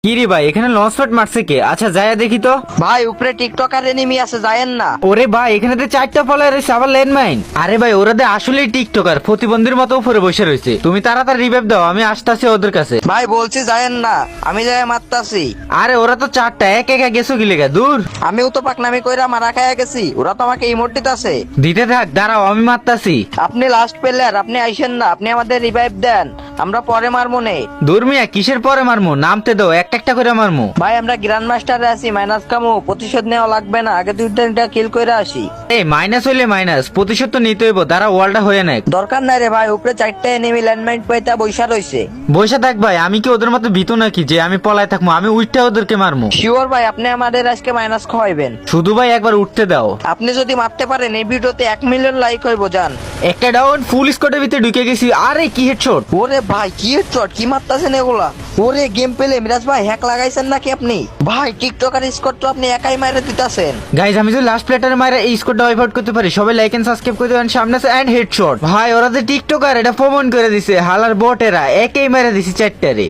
কি রে ভাই, এখানে লঞ্চ প্যাড মারছে কে? আচ্ছা যায়া দেখি তো। ভাই উপরে টিকটকার এনিমি আছে, যায়েন না। ওরে ভাই, এখানে তো 4টা ফলোয়ার রয়েছে, আবার ল্যান্ডমাইন। আরে ভাই, ওরা তো আসলেই টিকটকার, প্রতিবন্ধীর মতো উপরে বসে রয়েছে। তুমি তাড়াতাড়ি রিভাইভ দাও, আমি আসতেছি ওদের কাছে। ভাই বলছি যায়েন না, আমি যাই মারতাছি। আরে ওরা তো 4টা, একা একা গেছো কি লেগা? দূর। আমিও তো পাকনামি কইরা মারা খাইয়া গেছি, ওরা তো আমাকে ইমোট দিতাছে। দিতে থাক, দাঁড়াও আমি মারতাছি। আপনি লাস্ট প্লেয়ার, আপনি আইসেন না, আপনি আমাদের রিভাইভ দেন, আমরা পরে মারমু নে। দূর মিয়া, কিসের পরে মারমু? নামতে দাও, একটা একটা করে মারমু। ভাই আমরা গ্র্যান্ড মাস্টারে আছি, মাইনাস কামু, প্রতিশোধ নেওয়া লাগবে না, আগে দুই তিনটা কিল কইরা আসি। এই মাইনাস হইলে মাইনাস, প্রতিশোধ তো নিতে হইব। দাঁড়া, ওয়ালটা হয়ে নেক। দরকার নাই রে ভাই, উপরে 4টা এনিমি ল্যান্ডমাইন পাইতা বইসা রইছে। বসে থাক ভাই, আমি কি ওদের মতো ভীতু নাকি যে আমি পলায় থাকবো? আমি উঠতে ওদেরকে মারমু। শিওর ভাই, আপনি আমাদের আজকে মাইনাস খাওয়াইবেন। শুধু ভাই একবার উঠতে দাও। আপনি যদি মারতে পারেন এই ভিডিওতে 1 মিলিয়ন লাইক হইব। জান একটা ডাউন, ফুল স্কোয়াডের ভিতরে ঢুকে গেছি। আরে কি হেডশট! ওরে ভাই কি হেডশট, কি মারতাছেন এগুলা? ওরে গেম পেলে মিরাজ ভাই হ্যাক লাগাইছেন নাকি আপনি? ভাই টিকটকার স্কোর তো আপনি একাই মাইরে দিতাছেন। গাইজ, আমি যদি লাস্ট প্লেটারে মাইরা এই স্কোরটা ওয়াইপ আউট করতে পারি, সবাই লাইক এন্ড সাবস্ক্রাইব করে দেবেন। সামনে আছে এন্ড হেডশট। ভাই ওরা যে টিকটকার, এটা প্রমাণ করে দিছে। হালার বটেরা একেই মেরে দিছি 4টারে।